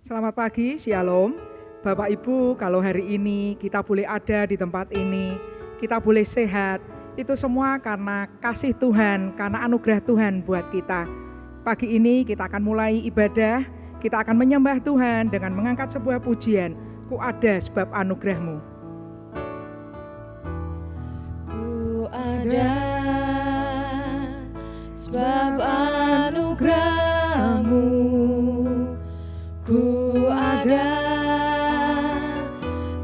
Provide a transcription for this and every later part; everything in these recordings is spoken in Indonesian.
Selamat pagi, Shalom. Bapak Ibu, kalau hari ini kita boleh ada di tempat ini, kita boleh sehat, itu semua karena kasih Tuhan, karena anugerah Tuhan buat kita. Pagi ini kita akan mulai ibadah, kita akan menyembah Tuhan dengan mengangkat sebuah pujian, Ku ada sebab anugerah-Mu. Ku ada sebab anugerah-Mu, ku ada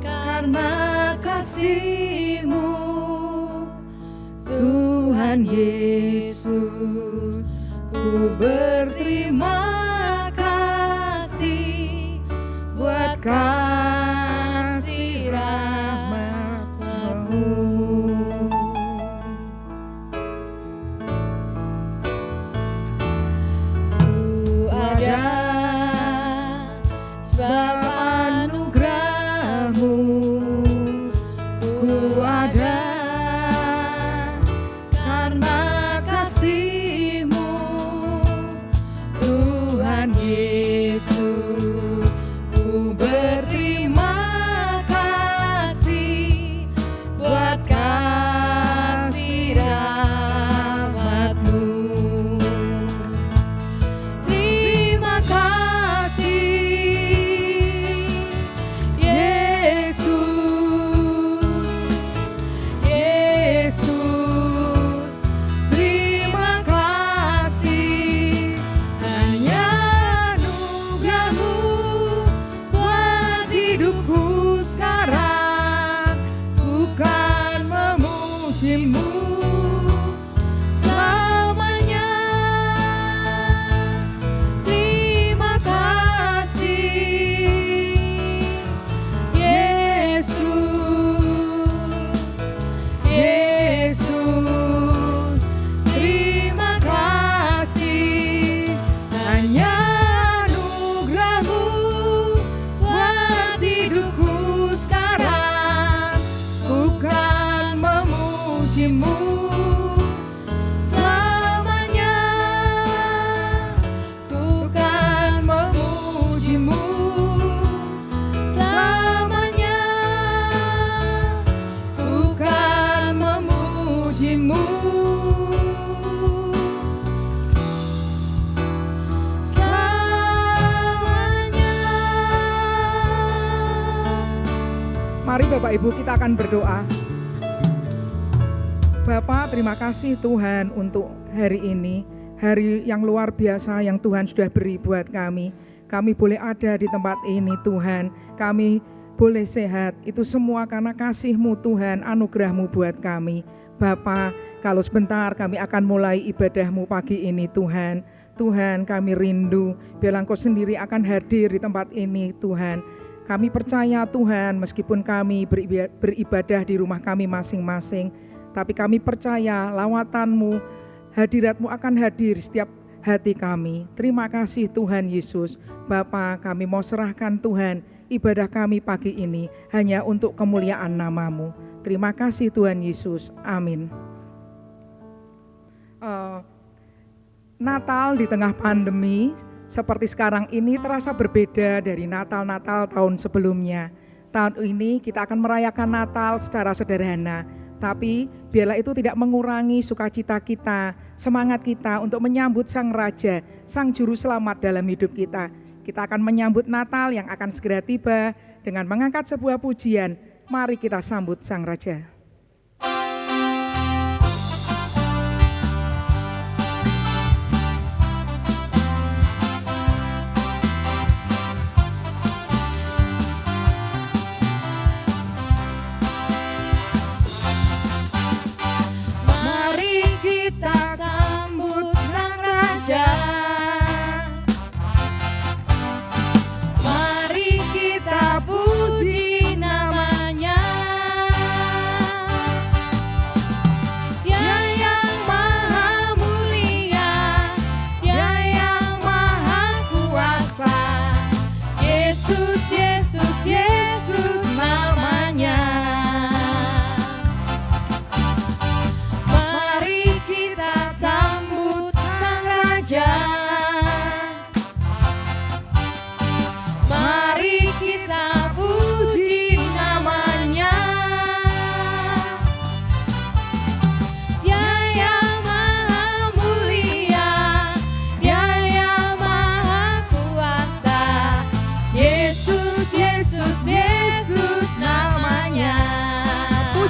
karena kasih-Mu, Tuhan Yesus. Ku berterima kasih buat kasih rahmat-Mu. Sebab anugerah-Mu, ku ada karena kasih-Mu, Tuhan Yesus. Ku berterima kasih buat kasih rahmat-Mu. Terima kasih Mari Bapak Ibu kita akan berdoa. Bapak, terima kasih Tuhan untuk hari ini, hari yang luar biasa yang Tuhan sudah beri buat kami. Kami boleh ada di tempat ini Tuhan, kami boleh sehat, itu semua karena kasih-Mu Tuhan, anugerah-Mu buat kami. Bapak, kalau sebentar kami akan mulai ibadah-Mu pagi ini Tuhan. Tuhan, kami rindu, biarlah Engkau sendiri akan hadir di tempat ini Tuhan. Kami percaya Tuhan, meskipun kami beribadah di rumah kami masing-masing, tapi kami percaya lawatan-Mu, hadirat-Mu akan hadir setiap hati kami. Terima kasih Tuhan Yesus. Bapa, kami mau serahkan Tuhan ibadah kami pagi ini hanya untuk kemuliaan nama-Mu. Terima kasih Tuhan Yesus. Amin. Natal di tengah pandemi seperti sekarang ini terasa berbeda dari Natal-Natal tahun sebelumnya. Tahun ini kita akan merayakan Natal secara sederhana, tapi biarlah itu tidak mengurangi sukacita kita, semangat kita untuk menyambut Sang Raja, Sang Juru Selamat dalam hidup kita. Kita akan menyambut Natal yang akan segera tiba dengan mengangkat sebuah pujian. Mari kita sambut Sang Raja. Mari kita puji nama-Nya.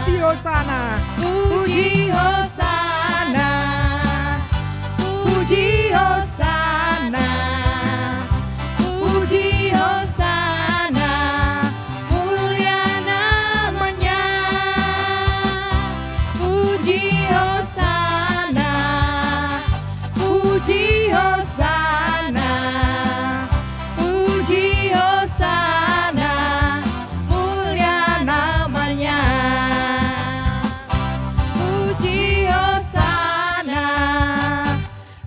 Puji Hosana. puji Hosana, puji Hosana, puji Hosana, mulia namanya. Puji Hosana, puji Hosana, puji Hosana, mulia namanya. Puji Hosana,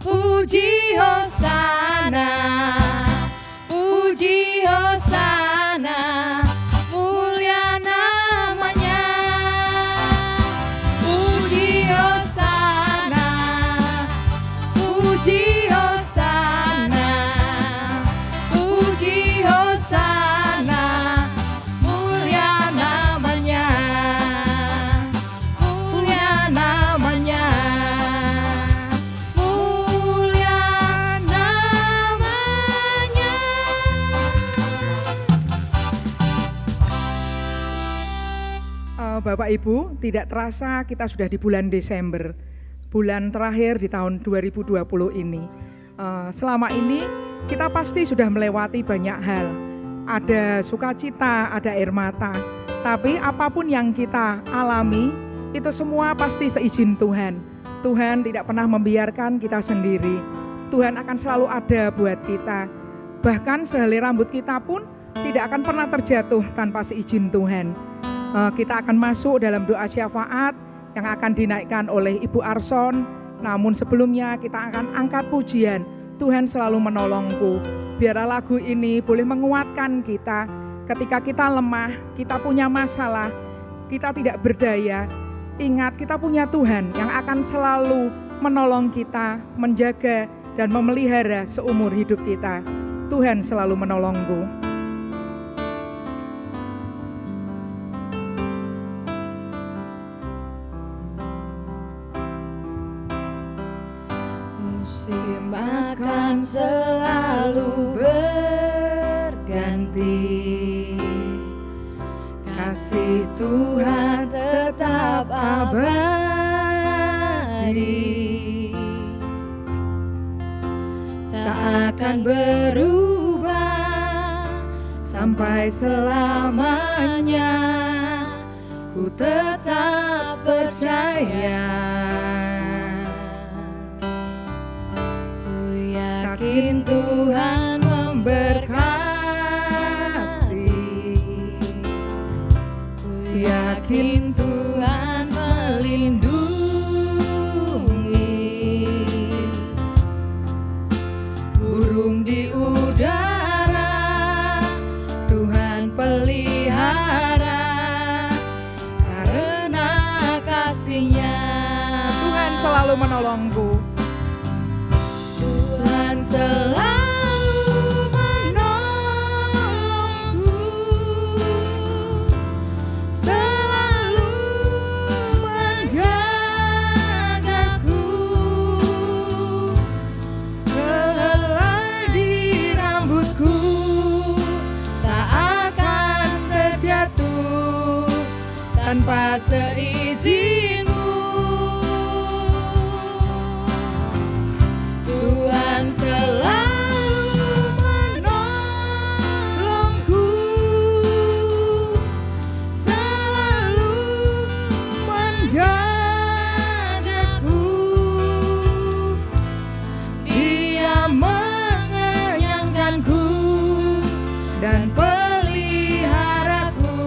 puji Hosana, puji Hosana, mulia namanya. Puji Hosana, puji Hosana, puji Hosana, mulia namanya. Mulia namanya, mulia namanya. Bapak Ibu, tidak terasa kita sudah di bulan Desember, bulan terakhir di tahun 2020 ini. Selama ini kita pasti sudah melewati banyak hal. Ada sukacita, ada air mata. Tapi apapun yang kita alami, itu semua pasti seizin Tuhan. Tuhan tidak pernah membiarkan kita sendiri. Tuhan akan selalu ada buat kita. Bahkan sehelai rambut kita pun tidak akan pernah terjatuh tanpa seizin Tuhan. Kita akan masuk dalam doa syafaat yang akan dinaikkan oleh Ibu Arson. Namun sebelumnya kita akan angkat pujian, Tuhan selalu menolongku. Biarlah lagu ini boleh menguatkan kita ketika kita lemah, kita punya masalah, kita tidak berdaya. Ingat, kita punya Tuhan yang akan selalu menolong kita, menjaga dan memelihara seumur hidup kita. Tuhan selalu menolongku. Musim akan selalu berganti, kasih Tuhan tetap abadi, tak akan berubah sampai selamanya. Ku tetap percaya, yakin Tuhan memberkati, ku yakin Tuhan melindungi. Burung di udara Tuhan pelihara, karena kasih-Nya. Tuhan selalu menolongku. Tuhan selalu menolongku, selalu menjagaku. Sehelai di rambutku tak akan terjatuh tanpa seizin-Mu. Tuhan selalu menolongku, selalu menjagaku. Dia mengenyangkanku dan peliharaku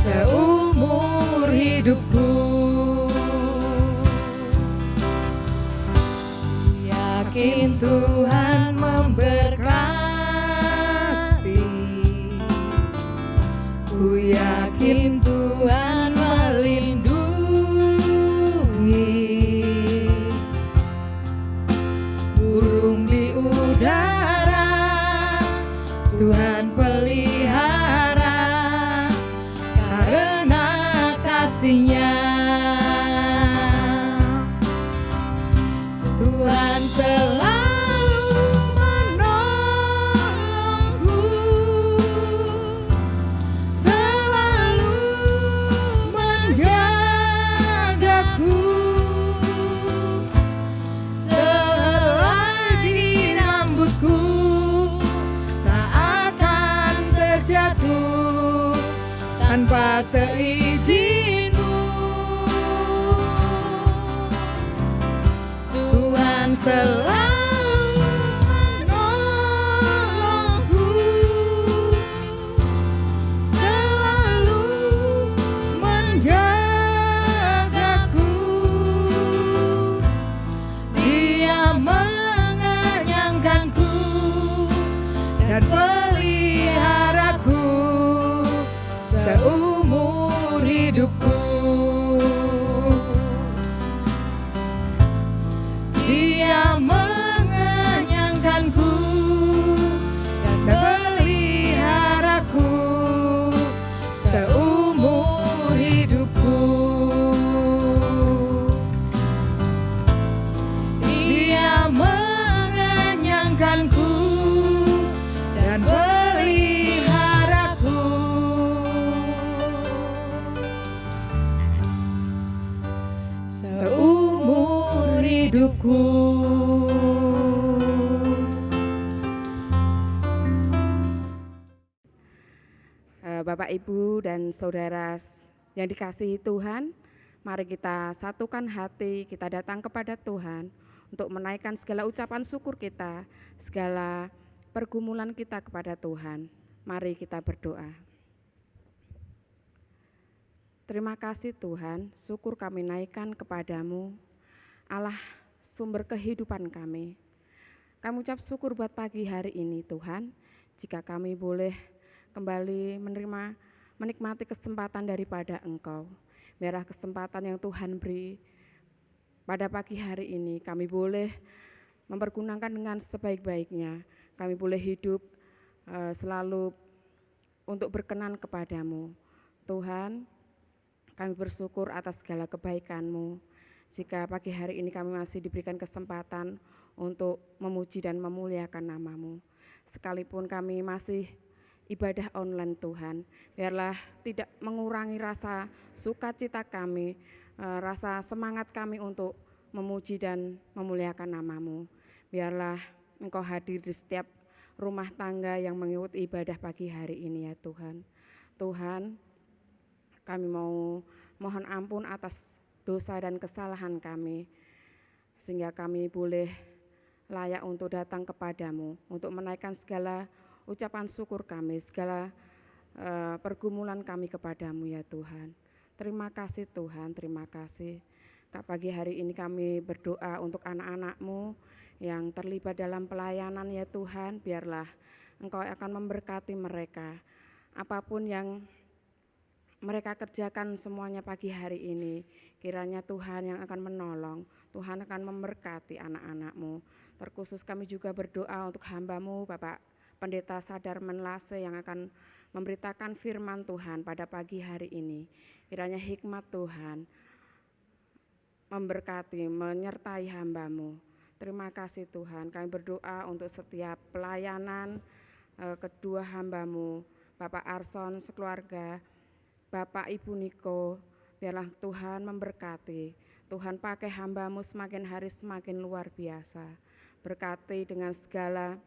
seumur hidupku. Yakin Tuhan memberkati, ku yakin Tuhan melindungi. Burung di udara Tuhan pelihara, karena kasih-Nya. Tuhan selalu menolongku, selalu selalu menolongku, selalu menjagaku. Dia mengenyangkanku dan peliharaku seumur hidupku. Dia mengenyangkanku dan peliharaku seumur hidupku. Dia mengenyangkanku dan peliharaku seumur hidupku. Bapak, Ibu, dan saudara yang dikasihi Tuhan, mari kita satukan hati, kita datang kepada Tuhan untuk menaikkan segala ucapan syukur kita, segala pergumulan kita kepada Tuhan. Mari kita berdoa. Terima kasih Tuhan, syukur kami naikkan kepadamu, Allah sumber kehidupan kami. Kami ucap syukur buat pagi hari ini Tuhan, jika kami boleh kembali menikmati kesempatan daripada Engkau. Biarlah kesempatan yang Tuhan beri pada pagi hari ini, kami boleh mempergunakan dengan sebaik-baiknya. Kami boleh hidup selalu untuk berkenan kepadamu. Tuhan, kami bersyukur atas segala kebaikan-Mu. Jika pagi hari ini kami masih diberikan kesempatan untuk memuji dan memuliakan nama-Mu. Sekalipun kami masih ibadah online Tuhan, biarlah tidak mengurangi rasa sukacita kami, rasa semangat kami untuk memuji dan memuliakan nama-Mu. Biarlah Engkau hadir di setiap rumah tangga yang mengikuti ibadah pagi hari ini ya Tuhan. Tuhan, kami mau mohon ampun atas dosa dan kesalahan kami, sehingga kami boleh layak untuk datang kepadamu, untuk menaikkan segala ucapan syukur kami, segala pergumulan kami kepadamu ya Tuhan. Terima kasih Tuhan, terima kasih. Pagi hari ini kami berdoa untuk anak-anak-Mu yang terlibat dalam pelayanan ya Tuhan, biarlah Engkau akan memberkati mereka. Apapun yang mereka kerjakan semuanya pagi hari ini, kiranya Tuhan yang akan menolong, Tuhan akan memberkati anak-anak-Mu. Terkhusus kami juga berdoa untuk hamba-Mu Bapak Pendeta Sadar Menlase yang akan memberitakan firman Tuhan pada pagi hari ini. Kiranya hikmat Tuhan memberkati, menyertai hamba-Mu. Terima kasih Tuhan, kami berdoa untuk setiap pelayanan kedua hamba-Mu, Bapak Arson sekeluarga, Bapak Ibu Niko, biarlah Tuhan memberkati. Tuhan pakai hamba-Mu semakin hari semakin luar biasa. Berkati dengan segala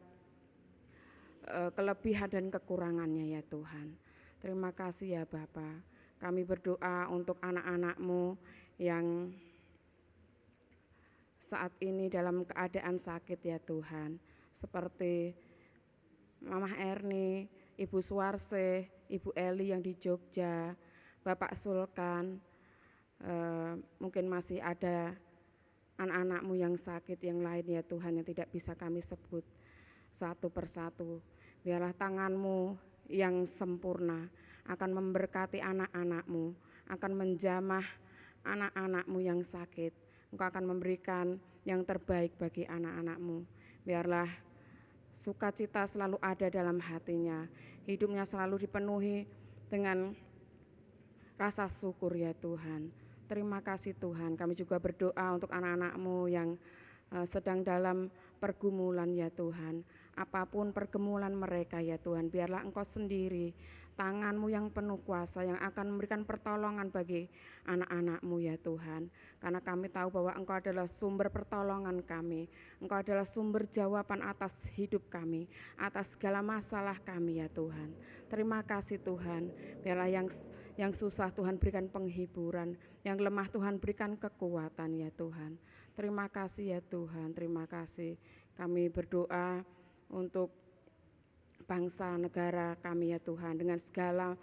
kelebihan dan kekurangannya ya Tuhan. Terima kasih ya Bapa. Kami berdoa untuk anak-anak-Mu yang saat ini dalam keadaan sakit ya Tuhan, seperti Mama Erni, Ibu Suwarse, Ibu Eli yang di Jogja, Bapak Sulkan, mungkin masih ada anak-anak-Mu yang sakit yang lain ya Tuhan yang tidak bisa kami sebut satu persatu. Biarlah tangan-Mu yang sempurna akan memberkati anak-anak-Mu, akan menjamah anak-anak-Mu yang sakit. Engkau akan memberikan yang terbaik bagi anak-anak-Mu. Biarlah sukacita selalu ada dalam hatinya, hidupnya selalu dipenuhi dengan rasa syukur ya Tuhan. Terima kasih Tuhan, kami juga berdoa untuk anak-anak-Mu yang sedang dalam pergumulan ya Tuhan. Apapun pergumulan mereka ya Tuhan, biarlah Engkau sendiri, tangan-Mu yang penuh kuasa yang akan memberikan pertolongan bagi anak-anak-Mu ya Tuhan. Karena kami tahu bahwa Engkau adalah sumber pertolongan kami, Engkau adalah sumber jawaban atas hidup kami, atas segala masalah kami ya Tuhan. Terima kasih Tuhan, biarlah yang susah Tuhan berikan penghiburan, yang lemah Tuhan berikan kekuatan ya Tuhan. Terima kasih ya Tuhan, terima kasih. Kami berdoa untuk bangsa negara kami ya Tuhan, dengan segala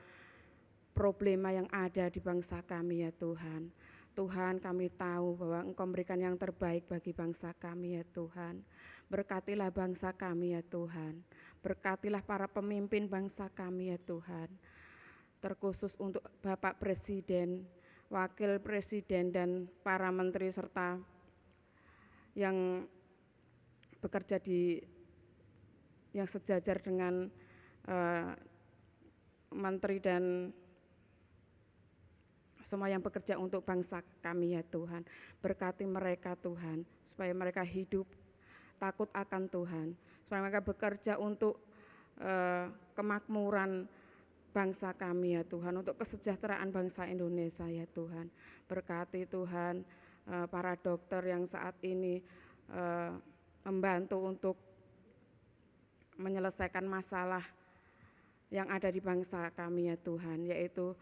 problema yang ada di bangsa kami ya Tuhan. Tuhan, kami tahu bahwa Engkau memberikan yang terbaik bagi bangsa kami ya Tuhan. Berkatilah bangsa kami ya Tuhan. Berkatilah para pemimpin bangsa kami ya Tuhan. Terkhusus untuk Bapak Presiden, Wakil Presiden dan para menteri serta yang bekerja yang sejajar dengan menteri dan semua yang bekerja untuk bangsa kami ya Tuhan. Berkati mereka Tuhan, supaya mereka hidup takut akan Tuhan, supaya mereka bekerja untuk kemakmuran bangsa kami ya Tuhan, untuk kesejahteraan bangsa Indonesia ya Tuhan. Berkati Tuhan para dokter yang saat ini membantu untuk menyelesaikan masalah yang ada di bangsa kami ya Tuhan, yaitu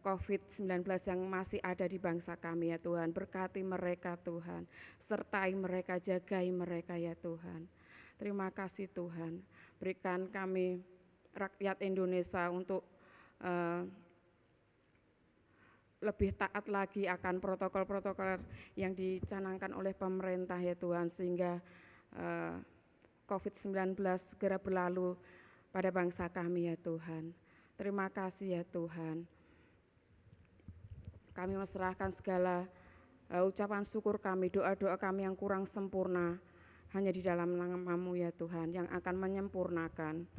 COVID-19 yang masih ada di bangsa kami ya Tuhan. Berkati mereka Tuhan, sertai mereka, jagai mereka ya Tuhan. Terima kasih Tuhan, berikan kami rakyat Indonesia untuk lebih taat lagi akan protokol-protokol yang dicanangkan oleh pemerintah ya Tuhan, sehingga COVID-19 segera berlalu pada bangsa kami ya Tuhan. Terima kasih ya Tuhan. Kami menyerahkan segala ucapan syukur kami, doa-doa kami yang kurang sempurna hanya di dalam nama-Mu ya Tuhan, yang akan menyempurnakan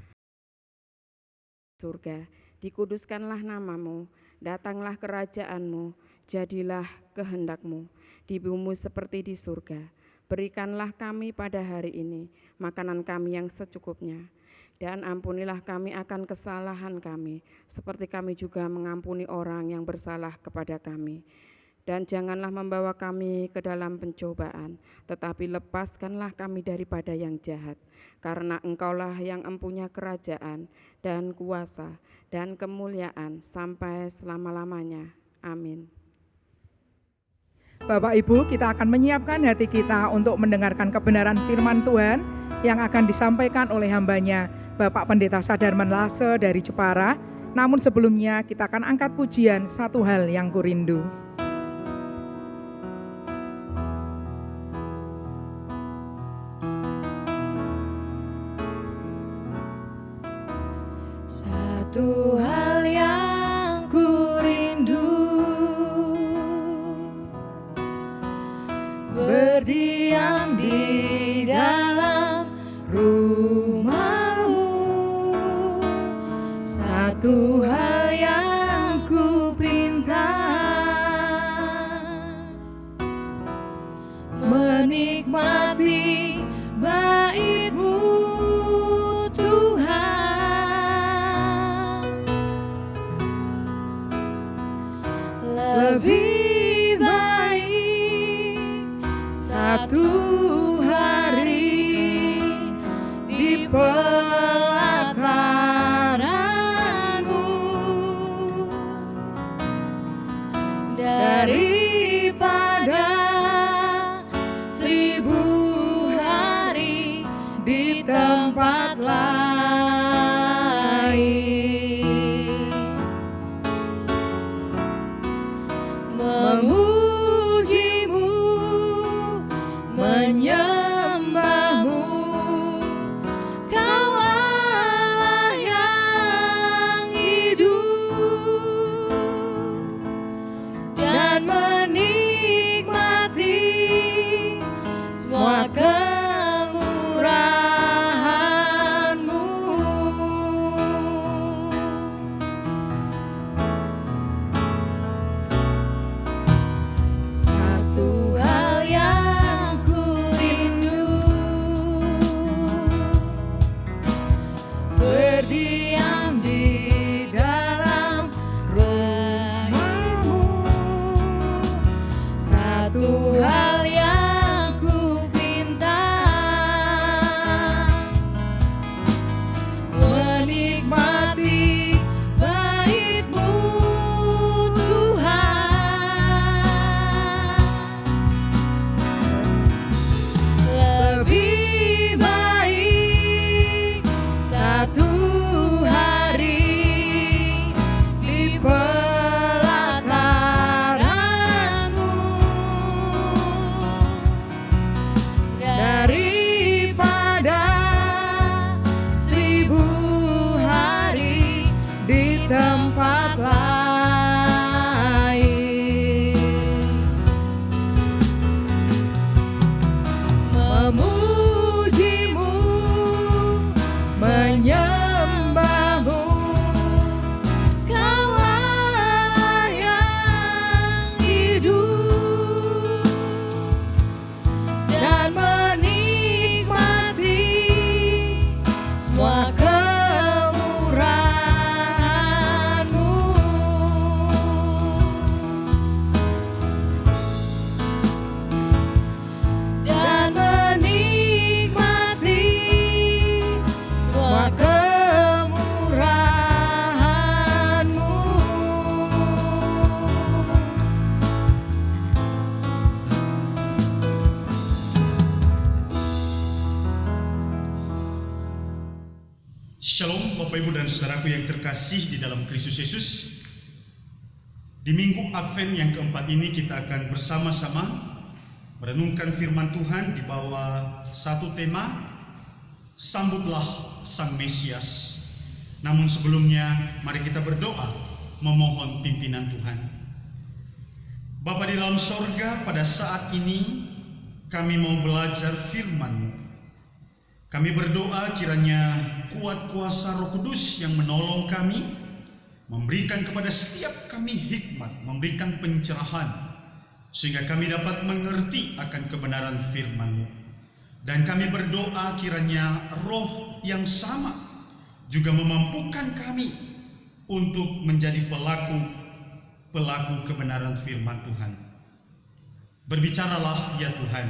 surga. Dikuduskanlah nama-Mu, datanglah kerajaan-Mu, jadilah kehendak-Mu di bumi seperti di surga. Berikanlah kami pada hari ini makanan kami yang secukupnya, dan ampunilah kami akan kesalahan kami, seperti kami juga mengampuni orang yang bersalah kepada kami. Dan janganlah membawa kami ke dalam pencobaan, tetapi lepaskanlah kami daripada yang jahat. Karena Engkaulah yang empunya kerajaan dan kuasa dan kemuliaan sampai selama-lamanya. Amin. Bapak Ibu, kita akan menyiapkan hati kita untuk mendengarkan kebenaran firman Tuhan yang akan disampaikan oleh hambanya Bapak Pendeta Sadarman Lase dari Jepara. Namun sebelumnya kita akan angkat pujian Satu Hal Yang Kurindu. Satu hal yang kurindu, berdiam di dalam rumah-Mu. Satu hal yang kupinta, menikmati bait-Mu Tuhan. Lebih baik satu hari di pelataran-Mu daripada 1000 hari di tempat lain. Memuji-Mu, menyembah-Mu, Kau Allah yang hidup, dan menikmati semua kemurahan-Mu. Satu hal yang kurindu, berdiam di dalam rumah-Mu. Satu hal yang kupinta, Bapak, Ibu, dan saudaraku yang terkasih di dalam Kristus Yesus, di minggu Advent yang keempat ini kita akan bersama-sama merenungkan firman Tuhan di bawah satu tema, Sambutlah Sang Mesias. Namun sebelumnya, mari kita berdoa memohon pimpinan Tuhan. Bapa di dalam sorga, pada saat ini kami mau belajar firman-Mu. Kami berdoa kiranya kuat kuasa Roh Kudus yang menolong kami, memberikan kepada setiap kami hikmat, memberikan pencerahan, sehingga kami dapat mengerti akan kebenaran firman-Mu. Dan kami berdoa kiranya roh yang sama juga memampukan kami untuk menjadi pelaku kebenaran firman Tuhan. Berbicaralah ya Tuhan,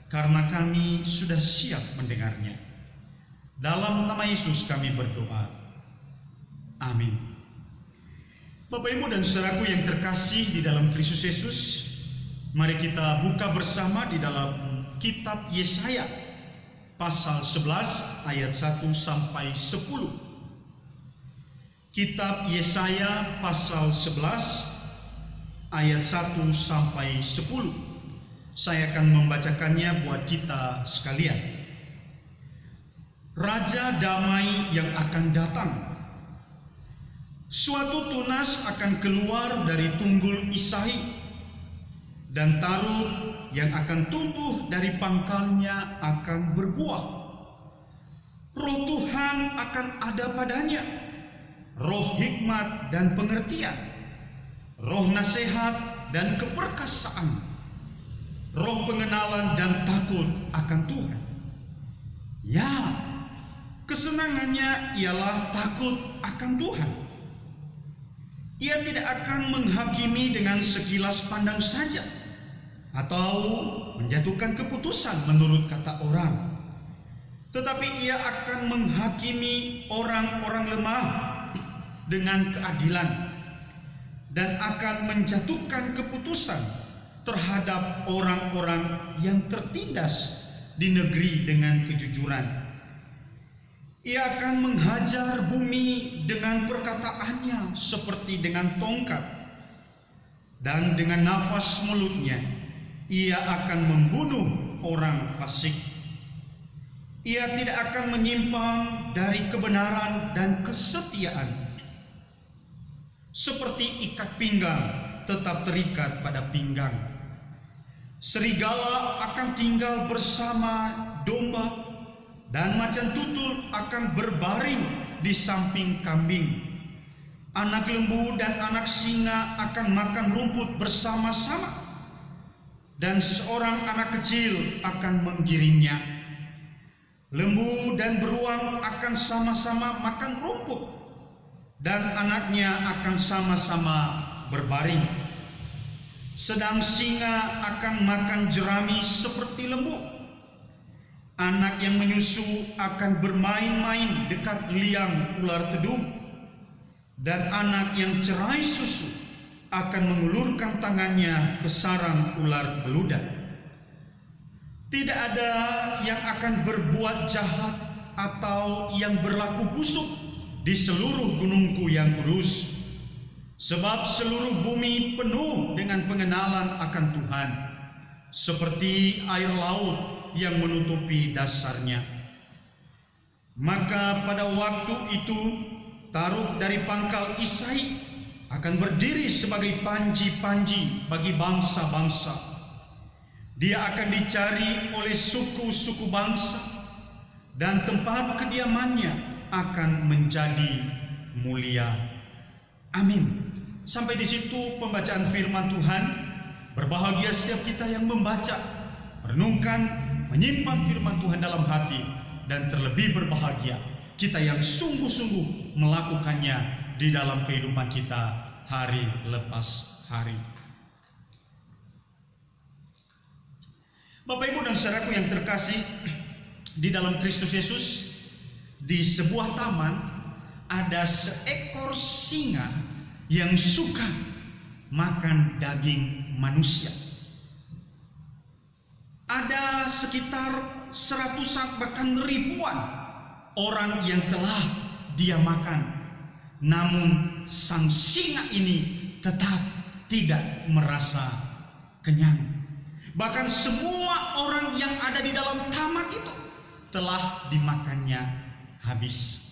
karena kami sudah siap mendengarnya. Dalam nama Yesus kami berdoa. Amin. Bapak, Ibu, dan saudaraku yang terkasih di dalam Kristus Yesus, mari kita buka bersama di dalam kitab Yesaya pasal 11 ayat 1 sampai 10. Kitab Yesaya pasal 11 ayat 1 sampai 10. Saya akan membacakannya buat kita sekalian. Raja damai yang akan datang. Suatu tunas akan keluar dari tunggul Isahi, dan taruk yang akan tumbuh dari pangkalnya akan berbuah. Roh Tuhan akan ada padanya, roh hikmat dan pengertian, roh nasihat dan keperkasaan, roh pengenalan dan takut akan Tuhan. Ya, kesenangannya ialah takut akan Tuhan. Ia tidak akan menghakimi dengan sekilas pandang saja, atau menjatuhkan keputusan menurut kata orang, tetapi ia akan menghakimi orang-orang lemah dengan keadilan, dan akan menjatuhkan keputusan terhadap orang-orang yang tertindas di negeri dengan kejujuran. Ia akan menghajar bumi dengan perkataannya seperti dengan tongkat, dan dengan nafas mulutnya ia akan membunuh orang fasik. Ia tidak akan menyimpang dari kebenaran dan kesetiaan. Seperti ikat pinggang tetap terikat pada pinggang. Serigala akan tinggal bersama domba, dan macan tutul akan berbaring di samping kambing. Anak lembu dan anak singa akan makan rumput bersama-sama, dan seorang anak kecil akan menggiringnya. Lembu dan beruang akan sama-sama makan rumput, dan anaknya akan sama-sama berbaring. Sedang singa akan makan jerami seperti lembu. Anak yang menyusu akan bermain-main dekat liang ular tedung, dan anak yang cerai susu akan mengulurkan tangannya ke sarang ular beludak. Tidak ada yang akan berbuat jahat atau yang berlaku busuk di seluruh gunungku yang kudus, sebab seluruh bumi penuh dengan pengenalan akan Tuhan, seperti air laut yang menutupi dasarnya. Maka pada waktu itu taruk dari pangkal Isahi akan berdiri sebagai panji-panji bagi bangsa-bangsa. Dia akan dicari oleh suku-suku bangsa, dan tempat kediamannya akan menjadi mulia. Amin. Sampai di situ pembacaan firman Tuhan. Berbahagia setiap kita yang membaca, merenungkan, menyimpan firman Tuhan dalam hati, dan terlebih berbahagia kita yang sungguh-sungguh melakukannya di dalam kehidupan kita hari lepas hari. Bapak, Ibu, dan saudaraku yang terkasih di dalam Kristus Yesus, di sebuah taman ada seekor singa yang suka makan daging manusia. Ada sekitar 100 bahkan ribuan orang yang telah dia makan. Namun sang singa ini tetap tidak merasa kenyang. Bahkan semua orang yang ada di dalam taman itu telah dimakannya habis.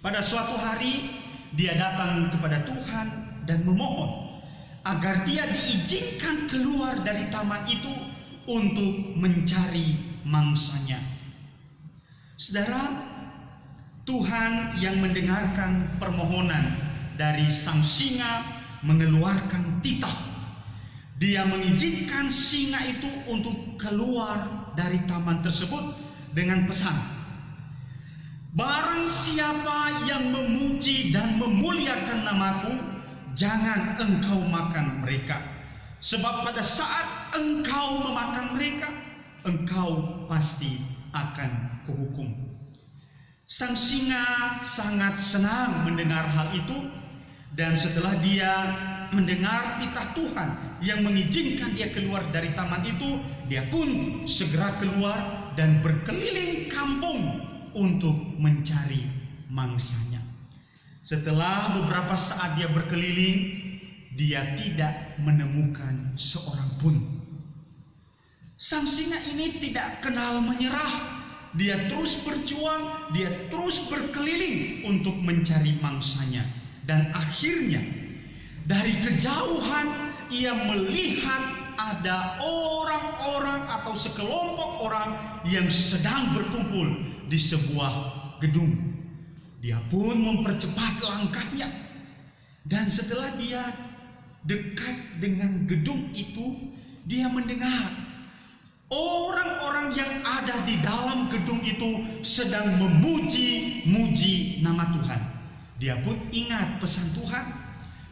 Pada suatu hari dia datang kepada Tuhan dan memohon agar dia diizinkan keluar dari taman itu untuk mencari mangsanya. Saudara, Tuhan yang mendengarkan permohonan dari sang singa mengeluarkan titah. Dia mengizinkan singa itu untuk keluar dari taman tersebut dengan pesan, barang siapa yang memuji dan memuliakan namaku, jangan engkau makan mereka. Sebab pada saat engkau memakan mereka, engkau pasti akan kuhukum. Sang singa sangat senang mendengar hal itu, dan setelah dia mendengar titah Tuhan yang mengizinkan dia keluar dari taman itu, dia pun segera keluar dan berkeliling kampung untuk mencari mangsanya. Setelah beberapa saat dia berkeliling, dia tidak menemukan seorang pun. Sang singa ini tidak kenal menyerah. Dia terus berjuang, dia terus berkeliling untuk mencari mangsanya. Dan akhirnya dari kejauhan ia melihat ada orang-orang atau sekelompok orang yang sedang berkumpul di sebuah gedung. Dia pun mempercepat langkahnya, dan setelah dia dekat dengan gedung itu, dia mendengar orang-orang yang ada di dalam gedung itu sedang memuji-muji nama Tuhan. Dia pun ingat pesan Tuhan.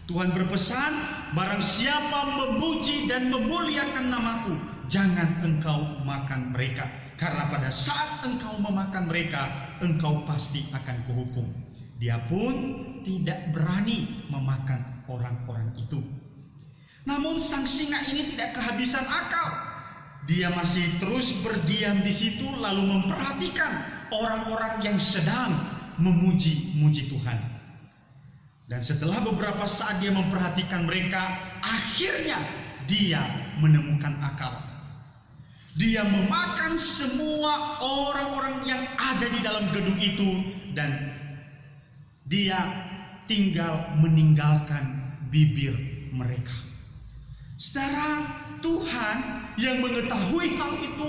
Tuhan berpesan, barang siapa memuji dan memuliakan namaku, jangan engkau makan mereka. Karena pada saat engkau memakan mereka, engkau pasti akan kuhukum. Dia pun tidak berani memakan orang-orang itu. Namun sang singa ini tidak kehabisan akal. Dia masih terus berdiam di situ, lalu memperhatikan orang-orang yang sedang memuji-muji Tuhan. Dan setelah beberapa saat dia memperhatikan mereka, akhirnya dia menemukan akal. Dia memakan semua orang-orang yang ada di dalam gedung itu, dan dia tinggal meninggalkan bibir mereka. Saudara, Tuhan yang mengetahui hal itu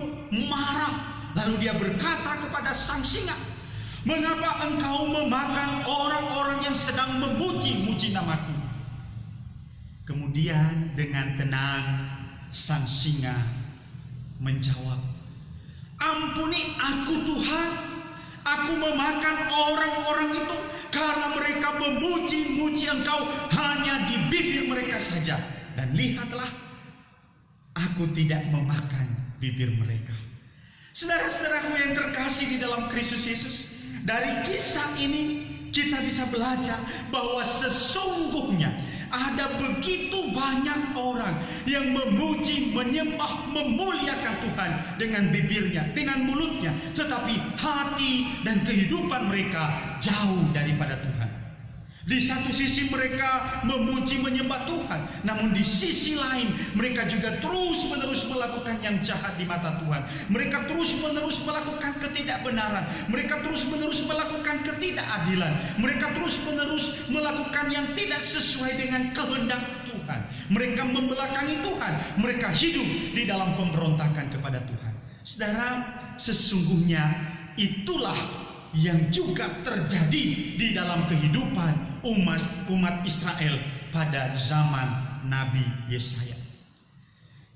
marah, lalu dia berkata kepada sang singa, mengapa engkau memakan orang-orang yang sedang memuji-muji namaku? Kemudian dengan tenang sang singa menjawab, ampuni aku Tuhan, aku memakan orang-orang itu karena mereka memuji-muji engkau hanya di bibir mereka saja. Dan lihatlah, aku tidak memakan bibir mereka. Saudara-saudaraku yang terkasih di dalam Kristus Yesus, dari kisah ini kita bisa belajar bahwa sesungguhnya ada begitu banyak orang yang memuji, menyembah, memuliakan Tuhan dengan bibirnya, dengan mulutnya, tetapi hati dan kehidupan mereka jauh daripada Tuhan. Di satu sisi mereka memuji, menyembah Tuhan, namun di sisi lain mereka juga terus-menerus melakukan yang jahat di mata Tuhan. Mereka terus-menerus melakukan ketidakbenaran, mereka terus-menerus melakukan ketidakadilan, mereka terus-menerus melakukan yang tidak sesuai dengan kehendak Tuhan. Mereka membelakangi Tuhan, mereka hidup di dalam pemberontakan kepada Tuhan. Saudara, sesungguhnya itulah yang juga terjadi di dalam kehidupan umat Israel pada zaman Nabi Yesaya.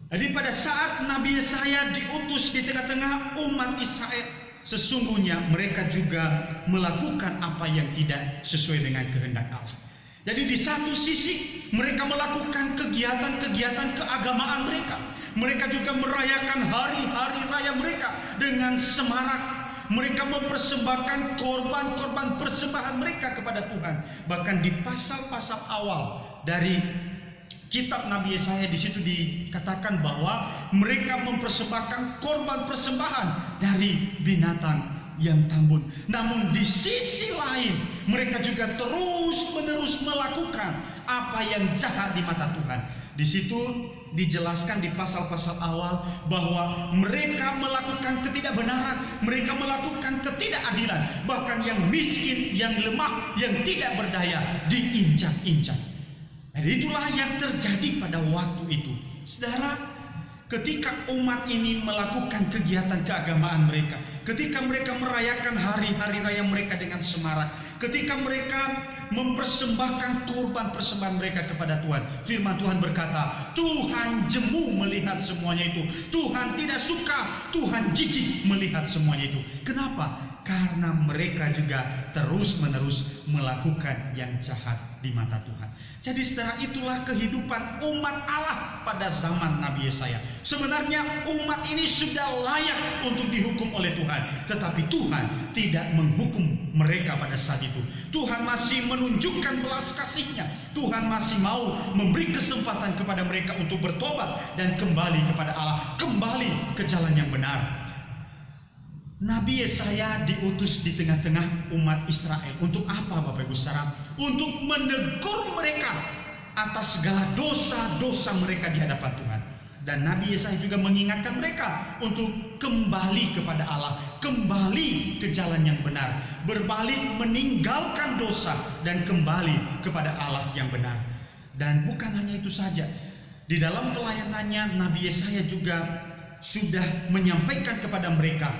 Jadi pada saat Nabi Yesaya diutus di tengah-tengah umat Israel, sesungguhnya mereka juga melakukan apa yang tidak sesuai dengan kehendak Allah. Jadi di satu sisi mereka melakukan kegiatan-kegiatan keagamaan mereka. Mereka juga merayakan hari-hari raya mereka dengan semarak. Mereka mempersembahkan korban-korban persembahan mereka kepada Tuhan. Bahkan di pasal-pasal awal dari kitab Nabi Yesaya, di situ dikatakan bahwa mereka mempersembahkan korban persembahan dari binatang yang tambun. Namun di sisi lain mereka juga terus-menerus melakukan apa yang jahat di mata Tuhan. Di situ dijelaskan di pasal-pasal awal bahwa mereka melakukan ketidakbenaran, mereka melakukan ketidakadilan, bahkan yang miskin, yang lemah, yang tidak berdaya diinjak-injak. Dan itulah yang terjadi pada waktu itu. Saudara, ketika umat ini melakukan kegiatan keagamaan mereka, ketika mereka merayakan hari-hari raya mereka dengan semarak, ketika mereka mempersembahkan korban persembahan mereka kepada Tuhan, firman Tuhan berkata, Tuhan jemu melihat semuanya itu. Tuhan tidak suka, Tuhan jijik melihat semuanya itu. Kenapa? Karena mereka juga terus-menerus melakukan yang jahat di mata Tuhan. Jadi saudara, itulah kehidupan umat Allah pada zaman Nabi Yesaya. Sebenarnya umat ini sudah layak untuk dihukum oleh Tuhan, tetapi Tuhan tidak menghukum mereka pada saat itu. Tuhan masih menunjukkan belas kasih-Nya. Tuhan masih mau memberi kesempatan kepada mereka untuk bertobat dan kembali kepada Allah, kembali ke jalan yang benar. Nabi Yesaya diutus di tengah-tengah umat Israel. Untuk apa Bapak Ibu Saudara? Untuk menegur mereka atas segala dosa-dosa mereka di hadapan Tuhan. Dan Nabi Yesaya juga mengingatkan mereka untuk kembali kepada Allah, kembali ke jalan yang benar, berbalik meninggalkan dosa dan kembali kepada Allah yang benar. Dan bukan hanya itu saja, di dalam pelayanannya Nabi Yesaya juga sudah menyampaikan kepada mereka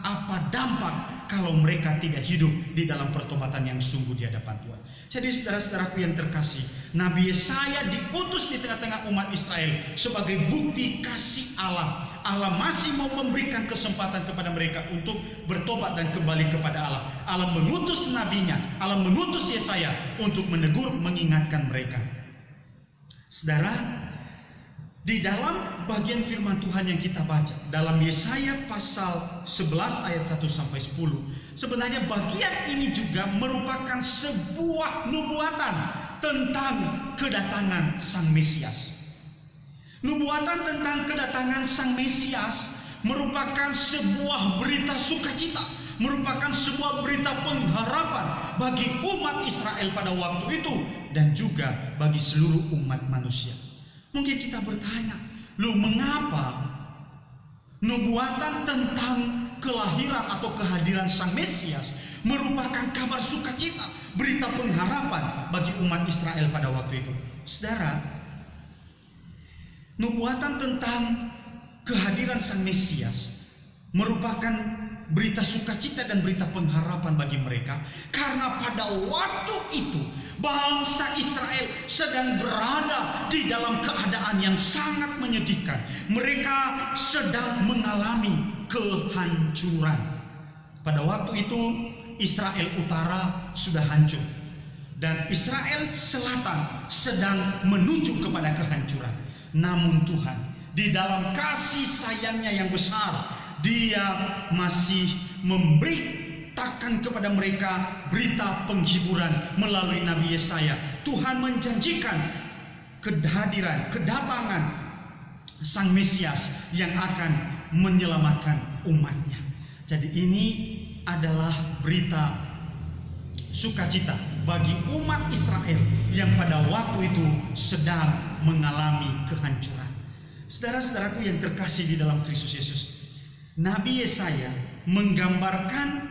apa dampak kalau mereka tidak hidup di dalam pertobatan yang sungguh di hadapan Tuhan. Jadi saudara-saudaraku yang terkasih, Nabi Yesaya diutus di tengah-tengah umat Israel sebagai bukti kasih Allah. Allah masih mau memberikan kesempatan kepada mereka untuk bertobat dan kembali kepada Allah. Allah mengutus nabinya, Allah mengutus Yesaya untuk menegur, mengingatkan mereka. Saudara, di dalam bagian firman Tuhan yang kita baca dalam Yesaya pasal 11 ayat 1 sampai 10, sebenarnya bagian ini juga merupakan sebuah nubuatan tentang kedatangan Sang Mesias. Nubuatan tentang kedatangan Sang Mesias merupakan sebuah berita sukacita, merupakan sebuah berita pengharapan bagi umat Israel pada waktu itu dan juga bagi seluruh umat manusia. Mungkin kita bertanya, loh mengapa nubuatan tentang kelahiran atau kehadiran Sang Mesias merupakan kabar sukacita, berita pengharapan bagi umat Israel pada waktu itu? Saudara, nubuatan tentang kehadiran Sang Mesias merupakan berita sukacita dan berita pengharapan bagi mereka, karena pada waktu itu bangsa Israel sedang berada di dalam keadaan yang sangat menyedihkan. Mereka sedang mengalami kehancuran. Pada waktu itu Israel Utara sudah hancur dan Israel Selatan sedang menuju kepada kehancuran. Namun Tuhan di dalam kasih sayangnya yang besar, Dia masih memberitakan kepada mereka berita penghiburan melalui Nabi Yesaya. Tuhan menjanjikan kedatangan Sang Mesias yang akan menyelamatkan umatnya. Jadi ini adalah berita sukacita bagi umat Israel yang pada waktu itu sedang mengalami kehancuran. Saudara-saudaraku yang terkasih di dalam Kristus Yesus, Nabi Yesaya menggambarkan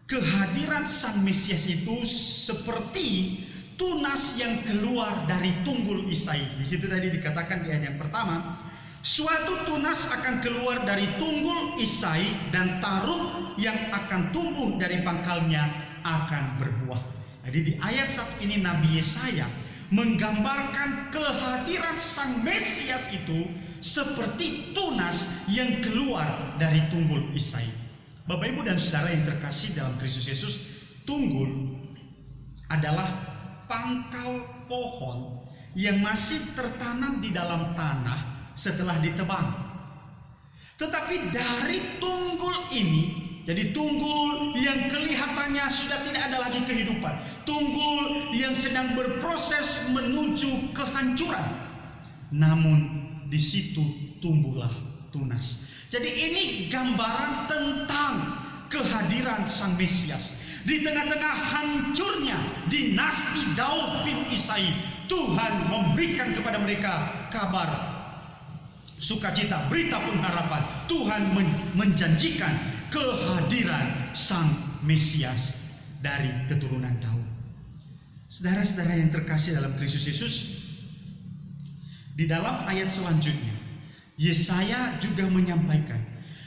kehadiran Sang Mesias itu seperti tunas yang keluar dari tunggul Isai. Di situ tadi dikatakan di ayat yang pertama, suatu tunas akan keluar dari tunggul Isai dan taruk yang akan tumbuh dari pangkalnya akan berbuah. Jadi di ayat 1 ini Nabi Yesaya menggambarkan kehadiran Sang Mesias itu seperti tunas yang keluar dari tunggul Isai. Bapak Ibu dan Saudara yang terkasih dalam Kristus Yesus, tunggul adalah pangkal pohon yang masih tertanam di dalam tanah setelah ditebang. Tetapi dari tunggul ini, jadi tunggul yang kelihatannya sudah tidak ada lagi kehidupan, tunggul yang sedang berproses menuju kehancuran, namun di situ tumbuhlah tunas. Jadi ini gambaran tentang kehadiran Sang Mesias. Di tengah-tengah hancurnya dinasti Daud bin Isai, Tuhan memberikan kepada mereka kabar sukacita, berita pengharapan. Tuhan menjanjikan kehadiran Sang Mesias dari keturunan Daud. Saudara-saudara yang terkasih dalam Kristus Yesus, di dalam ayat selanjutnya Yesaya juga menyampaikan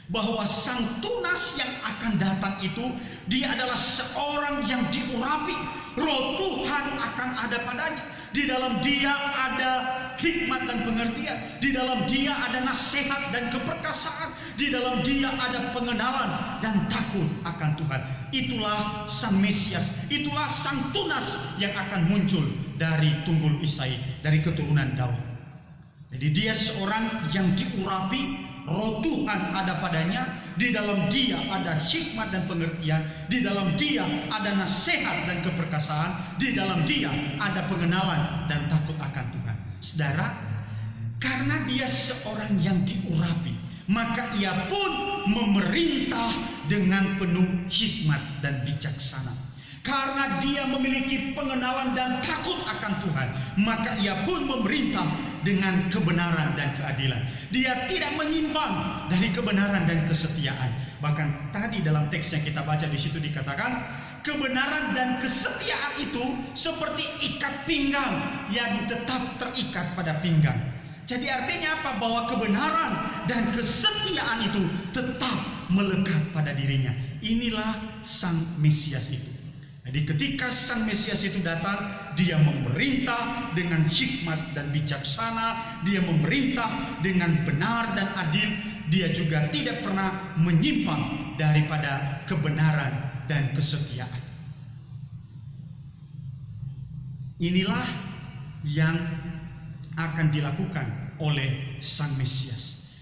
bahwa Sang Tunas yang akan datang itu, dia adalah seorang yang diurapi. Roh Tuhan akan ada padanya. Di dalam dia ada hikmat dan pengertian. Di dalam dia ada nasihat dan keperkasaan. Di dalam dia ada pengenalan dan takut akan Tuhan. Itulah Sang Mesias, itulah Sang Tunas yang akan muncul dari tunggul Isai, dari keturunan Daud. Jadi dia seorang yang diurapi, Roh Tuhan ada padanya. Di dalam dia ada hikmat dan pengertian. Di dalam dia ada nasihat dan keperkasaan. Di dalam dia ada pengenalan dan takut akan Tuhan. Saudara, karena dia seorang yang diurapi, maka ia pun memerintah dengan penuh hikmat dan bijaksana. Karena dia memiliki pengenalan dan takut akan Tuhan, maka ia pun memerintah dengan kebenaran dan keadilan. Dia tidak menyimpang dari kebenaran dan kesetiaan. Bahkan tadi dalam teks yang kita baca di situ dikatakan, kebenaran dan kesetiaan itu seperti ikat pinggang yang tetap terikat pada pinggang. Jadi artinya apa? Bahwa kebenaran dan kesetiaan itu tetap melekat pada dirinya. Inilah Sang Mesias itu. Jadi ketika Sang Mesias itu datang, dia memerintah dengan hikmat dan bijaksana, dia memerintah dengan benar dan adil, dia juga tidak pernah menyimpang daripada kebenaran dan kesetiaan. Inilah yang akan dilakukan oleh Sang Mesias.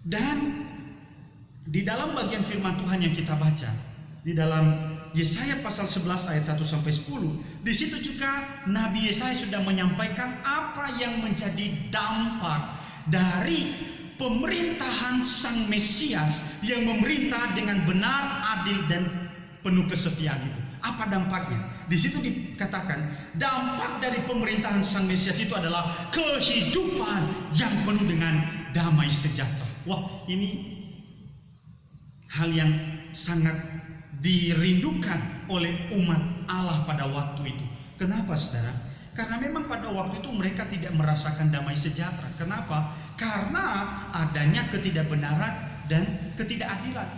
Dan di dalam bagian firman Tuhan yang kita baca, di dalam Yesaya pasal 11 ayat 1 sampai 10, di situ juga Nabi Yesaya sudah menyampaikan apa yang menjadi dampak dari pemerintahan Sang Mesias yang memerintah dengan benar, adil dan penuh kesetiaan itu. Apa dampaknya? Di situ dikatakan dampak dari pemerintahan Sang Mesias itu adalah kehidupan yang penuh dengan damai sejahtera. Wah, ini hal yang sangat dirindukan oleh umat Allah pada waktu itu. Kenapa, saudara? Karena memang pada waktu itu mereka tidak merasakan damai sejahtera. Kenapa? Karena adanya ketidakbenaran dan ketidakadilan.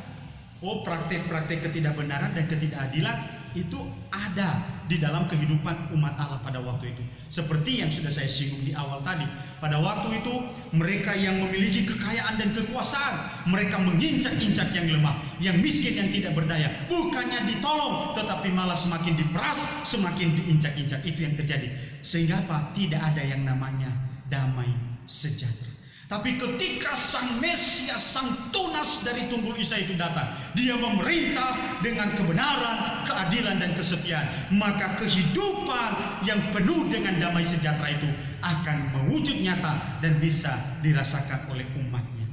Oh, praktek-praktek ketidakbenaran dan ketidakadilan itu ada di dalam kehidupan umat Allah pada waktu itu. Seperti yang sudah saya singgung di awal tadi. Pada waktu itu mereka yang memiliki kekayaan dan kekuasaan, mereka menginjak-injak yang lemah, yang miskin, yang tidak berdaya. Bukannya ditolong, tetapi malah semakin diperas, semakin diinjak-injak. Itu yang terjadi. Sehingga apa? Tidak ada yang namanya damai sejahtera. Tapi ketika Sang Mesias, Sang Tunas dari tunggul Isai itu datang, dia memerintah dengan kebenaran, keadilan dan kesetiaan, maka kehidupan yang penuh dengan damai sejahtera itu akan mewujud nyata dan bisa dirasakan oleh umatnya.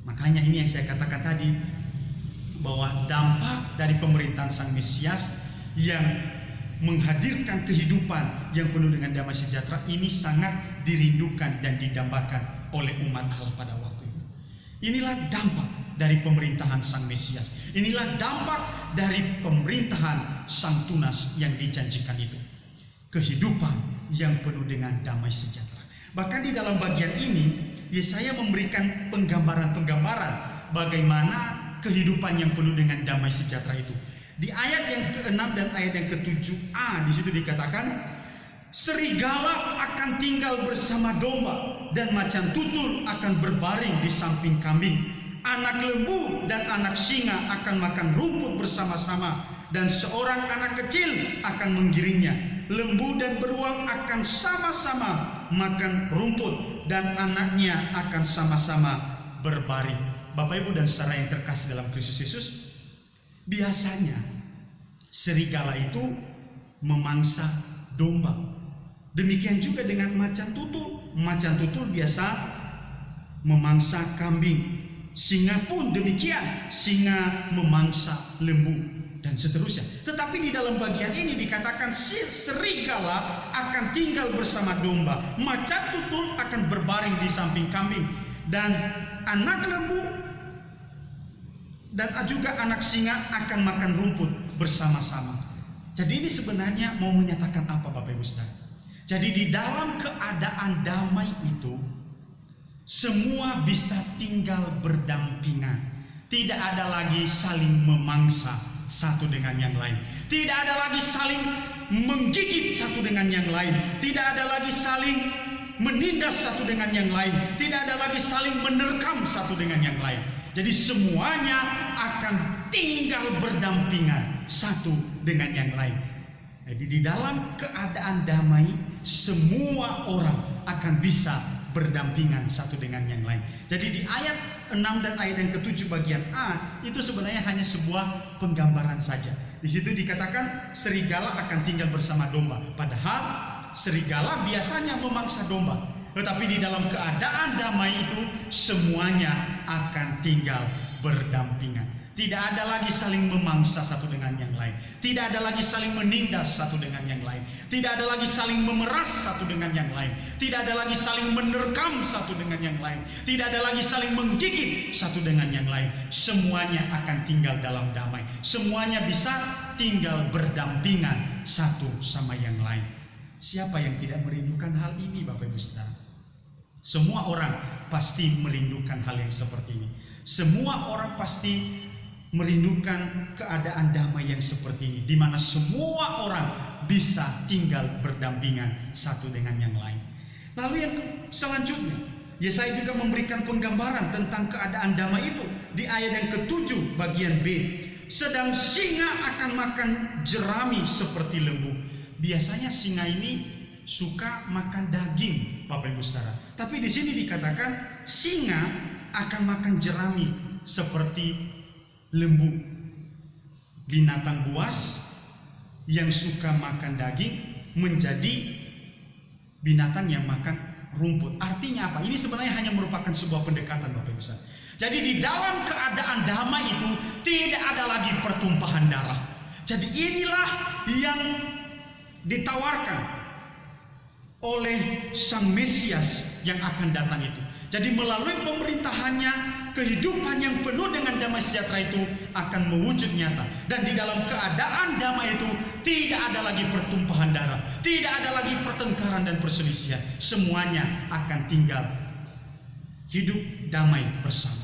Makanya ini yang saya katakan tadi, bahwa dampak dari pemerintahan Sang Mesias yang menghadirkan kehidupan yang penuh dengan damai sejahtera ini sangat dirindukan dan didambakan oleh umat Allah pada waktu itu. Inilah dampak dari pemerintahan Sang Mesias. Inilah dampak dari pemerintahan Sang Tunas yang dijanjikan itu. Kehidupan yang penuh dengan damai sejahtera. Bahkan di dalam bagian ini, Yesaya memberikan penggambaran-penggambaran bagaimana kehidupan yang penuh dengan damai sejahtera itu. Di ayat yang ke-6 dan ayat yang ke-7a di situ dikatakan, serigala akan tinggal bersama domba dan macan tutul akan berbaring di samping kambing. Anak lembu dan anak singa akan makan rumput bersama-sama dan seorang anak kecil akan menggiringnya. Lembu dan beruang akan sama-sama makan rumput dan anaknya akan sama-sama berbaring. Bapak, Ibu dan saudara yang terkasih dalam Kristus Yesus, biasanya serigala itu memangsa domba. Demikian juga dengan macan tutul. Macan tutul biasa memangsa kambing. Singa pun demikian, singa memangsa lembu dan seterusnya. Tetapi di dalam bagian ini dikatakan serigala akan tinggal bersama domba, macan tutul akan berbaring di samping kambing, dan anak lembu dan juga anak singa akan makan rumput bersama-sama. Jadi ini sebenarnya mau menyatakan apa Bapak Ibu Saudara? Jadi di dalam keadaan damai itu semua bisa tinggal berdampingan. Tidak ada lagi saling memangsa satu dengan yang lain. Tidak ada lagi saling menggigit satu dengan yang lain. Tidak ada lagi saling menindas satu dengan yang lain. Tidak ada lagi saling menerkam satu dengan yang lain. Jadi semuanya akan tinggal berdampingan satu dengan yang lain. Jadi di dalam keadaan damai semua orang akan bisa berdampingan satu dengan yang lain. Jadi di ayat 6 dan ayat yang ke-7 bagian A itu sebenarnya hanya sebuah penggambaran saja. Di situ dikatakan serigala akan tinggal bersama domba. Padahal serigala biasanya memangsa domba. Tetapi di dalam keadaan damai itu semuanya akan tinggal berdampingan. Tidak ada lagi saling memangsa satu dengan yang lain. Tidak ada lagi saling menindas satu dengan yang lain. Tidak ada lagi saling memeras satu dengan yang lain. Tidak ada lagi saling menerkam satu dengan yang lain. Tidak ada lagi saling menggigit satu dengan yang lain. Semuanya akan tinggal dalam damai. Semuanya bisa tinggal berdampingan satu sama yang lain. Siapa yang tidak merindukan hal ini Bapak Ibu Saudara? Semua orang pasti merindukan hal yang seperti ini. Semua orang pasti merindukan keadaan damai yang seperti ini, di mana semua orang bisa tinggal berdampingan satu dengan yang lain. Lalu yang selanjutnya, Yesaya juga memberikan penggambaran tentang keadaan damai itu di ayat yang ke-7 bagian B. Sedang singa akan makan jerami seperti lembu. Biasanya singa ini suka makan daging, Bapak Ibu Saudara. Tapi di sini dikatakan singa akan makan jerami seperti lembu. Binatang buas yang suka makan daging menjadi binatang yang makan rumput. Artinya apa? Ini sebenarnya hanya merupakan sebuah pendekatan Bapak Ibu Saudara. Jadi di dalam keadaan damai itu tidak ada lagi pertumpahan darah. Jadi inilah yang ditawarkan oleh Sang Mesias yang akan datang itu. Jadi melalui pemerintahannya, kehidupan yang penuh dengan damai sejahtera itu akan mewujud nyata. Dan di dalam keadaan damai itu tidak ada lagi pertumpahan darah, tidak ada lagi pertengkaran dan perselisihan. Semuanya akan tinggal hidup damai bersama.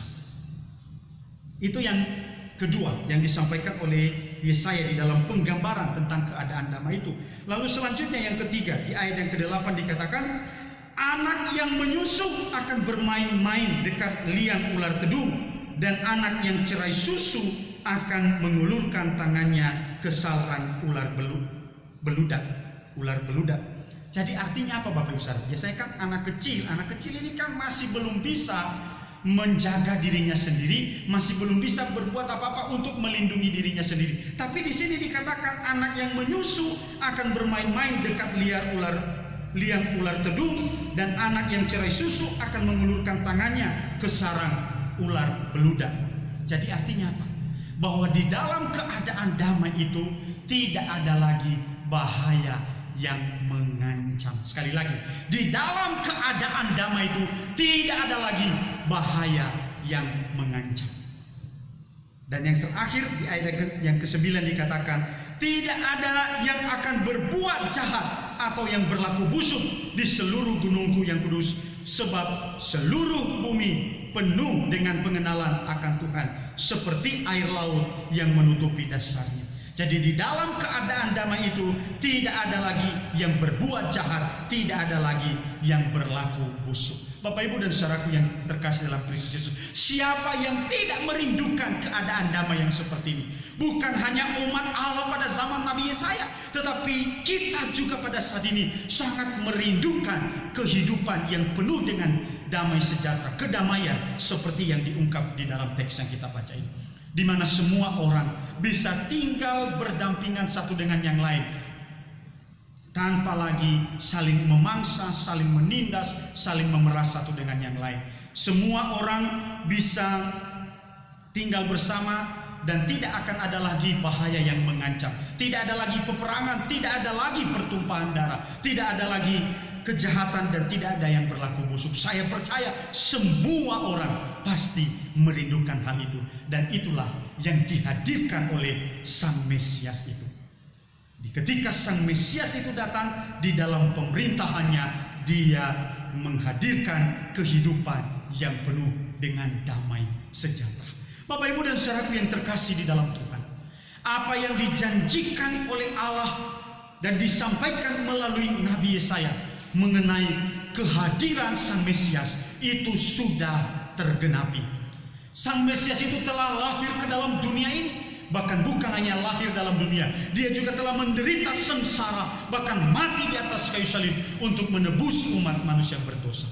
Itu yang kedua yang disampaikan oleh Yesaya di dalam penggambaran tentang keadaan damai itu. Lalu selanjutnya yang ketiga, di ayat yang ke-8 dikatakan, anak yang menyusu akan bermain-main dekat liang ular tedung, dan anak yang cerai susu akan mengulurkan tangannya ke sarang ular beludak. Jadi artinya apa Bapak Ibu Saudara? Biasanya kan anak kecil ini kan masih belum bisa menjaga dirinya sendiri, masih belum bisa berbuat apa-apa untuk melindungi dirinya sendiri. Tapi di sini dikatakan anak yang menyusu akan bermain-main dekat liang ular tedung, dan anak yang cerai susu akan mengulurkan tangannya ke sarang ular beludak. Jadi artinya apa? Bahwa di dalam keadaan damai itu tidak ada lagi bahaya yang mengancam. Sekali lagi, di dalam keadaan damai itu tidak ada lagi bahaya yang mengancam. Dan yang terakhir di ayat yang ke-9 dikatakan, tidak ada yang akan berbuat jahat atau yang berlaku busuk di seluruh gunungku yang kudus, sebab seluruh bumi penuh dengan pengenalan akan Tuhan, seperti air laut yang menutupi dasarnya. Jadi di dalam keadaan damai itu tidak ada lagi yang berbuat jahat, tidak ada lagi yang berlaku busuk. Bapak Ibu dan saudaraku yang terkasih dalam Kristus Yesus, siapa yang tidak merindukan keadaan damai yang seperti ini? Bukan hanya umat Allah pada zaman Nabi Yesaya, tetapi kita juga pada saat ini sangat merindukan kehidupan yang penuh dengan damai sejahtera, kedamaian seperti yang diungkap di dalam teks yang kita baca ini, di mana semua orang bisa tinggal berdampingan satu dengan yang lain, tanpa lagi saling memangsa, saling menindas, saling memeras satu dengan yang lain. Semua orang bisa tinggal bersama dan tidak akan ada lagi bahaya yang mengancam. Tidak ada lagi peperangan, tidak ada lagi pertumpahan darah, tidak ada lagi kejahatan dan tidak ada yang berlaku busuk. Saya percaya semua orang pasti merindukan hal itu, dan itulah yang dihadirkan oleh Sang Mesias itu. Ketika Sang Mesias itu datang, di dalam pemerintahannya dia menghadirkan kehidupan yang penuh dengan damai sejahtera. Bapak, Ibu, dan saudaraku yang terkasih di dalam Tuhan, apa yang dijanjikan oleh Allah dan disampaikan melalui Nabi Yesaya mengenai kehadiran Sang Mesias itu sudah tergenapi. Sang Mesias itu telah lahir ke dalam dunia ini. Bahkan bukan hanya lahir dalam dunia, dia juga telah menderita sengsara, bahkan mati di atas kayu salib untuk menebus umat manusia berdosa.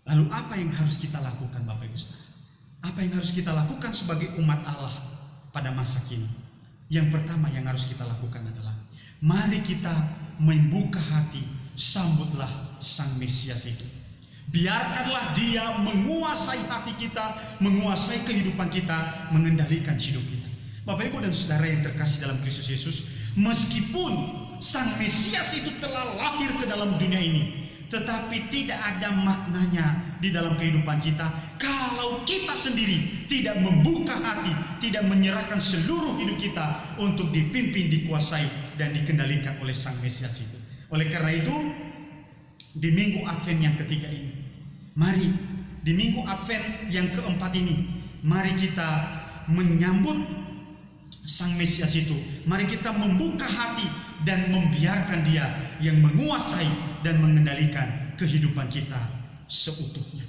Lalu apa yang harus kita lakukan, Bapak Ibu Saudara? Apa yang harus kita lakukan sebagai umat Allah pada masa kini? Yang pertama yang harus kita lakukan adalah mari kita membuka hati, sambutlah Sang Mesias itu. Biarkanlah dia menguasai hati kita, menguasai kehidupan kita, mengendalikan hidup kita. Bapak, Ibu, dan saudara yang terkasih dalam Kristus Yesus, meskipun Sang Mesias itu telah lahir ke dalam dunia ini, tetapi tidak ada maknanya di dalam kehidupan kita kalau kita sendiri tidak membuka hati, tidak menyerahkan seluruh hidup kita untuk dipimpin, dikuasai, dan dikendalikan oleh Sang Mesias itu. Oleh karena itu, di Minggu Advent yang ketiga ini, mari di Minggu Advent yang keempat ini, mari kita menyambut Sang Mesias itu. Mari kita membuka hati dan membiarkan dia yang menguasai dan mengendalikan kehidupan kita seutuhnya.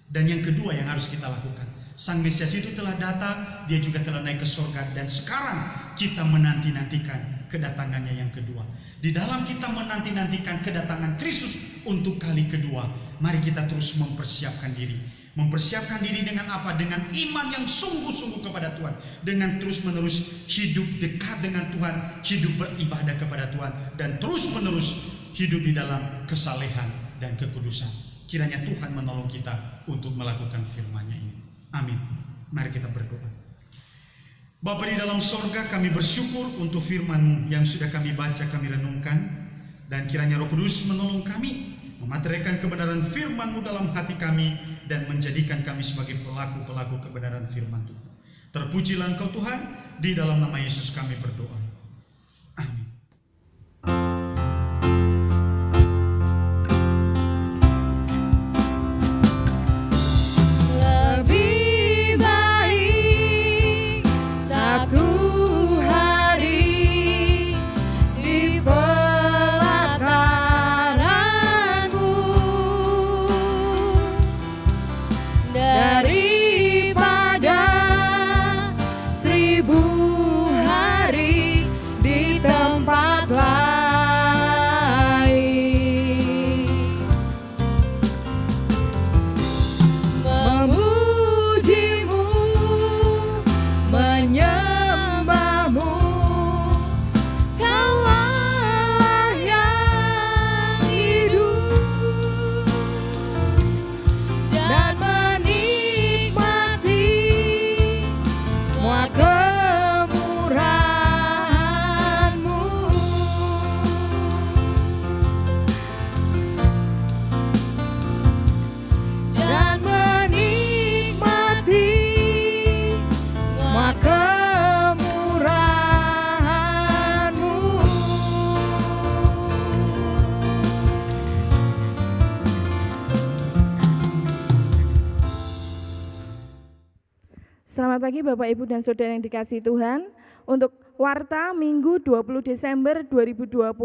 Dan yang kedua yang harus kita lakukan, Sang Mesias itu telah datang, dia juga telah naik ke surga, dan sekarang kita menanti-nantikan kedatangannya yang kedua. Di dalam kita menanti-nantikan kedatangan Kristus untuk kali kedua, mari kita terus mempersiapkan diri. Mempersiapkan diri dengan apa? Dengan iman yang sungguh-sungguh kepada Tuhan, dengan terus-menerus hidup dekat dengan Tuhan, hidup beribadah kepada Tuhan, dan terus-menerus hidup di dalam kesalehan dan kekudusan. Kiranya Tuhan menolong kita untuk melakukan firman-Nya ini. Amin. Mari kita berdoa. Bapa di dalam sorga, kami bersyukur untuk firman-Mu yang sudah kami baca, kami renungkan, dan kiranya Roh Kudus menolong kami memateraikan kebenaran firman-Mu dalam hati kami dan menjadikan kami sebagai pelaku-pelaku kebenaran firman Tuhan. Terpujilah Engkau Tuhan, di dalam nama Yesus kami berdoa. Amin. Lebih baik satu hari di pelataranmu daripada 1000 hari di tempat lain. Memujimu, menyembahmu, Kaulah yang hidup, dan menikmati semua kemurahan-Mu. Dan menikmati semua kemurahan-Mu. Selamat pagi Bapak, Ibu, dan Saudara yang dikasihi Tuhan. Untuk Warta Minggu 20 Desember 2020,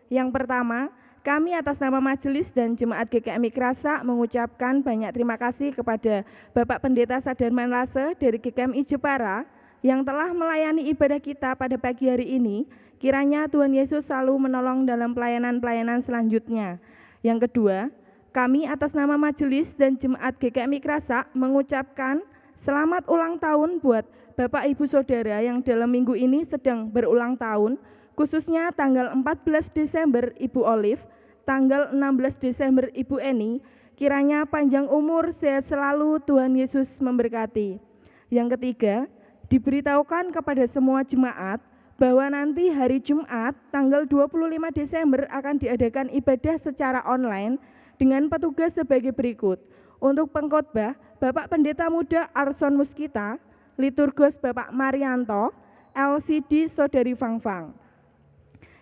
yang pertama, kami atas nama Majelis dan Jemaat GKMI Krasa mengucapkan banyak terima kasih kepada Bapak Pendeta Sadarman Lase dari GKMI Jepara yang telah melayani ibadah kita pada pagi hari ini. Kiranya Tuhan Yesus selalu menolong dalam pelayanan-pelayanan selanjutnya. Yang kedua, kami atas nama Majelis dan Jemaat GKMI Krasa mengucapkan selamat ulang tahun buat Bapak Ibu Saudara yang dalam minggu ini sedang berulang tahun, khususnya tanggal 14 Desember Ibu Olive, tanggal 16 Desember Ibu Eni, Kiranya panjang umur, sehat selalu, Tuhan Yesus memberkati. Yang ketiga, diberitahukan kepada semua jemaat bahwa nanti hari Jumat tanggal 25 Desember akan diadakan ibadah secara online dengan petugas sebagai berikut. Untuk pengkhotbah, Bapak Pendeta Muda Arson Muskita, liturgos Bapak Marianto, LCD Saudari Fangfang.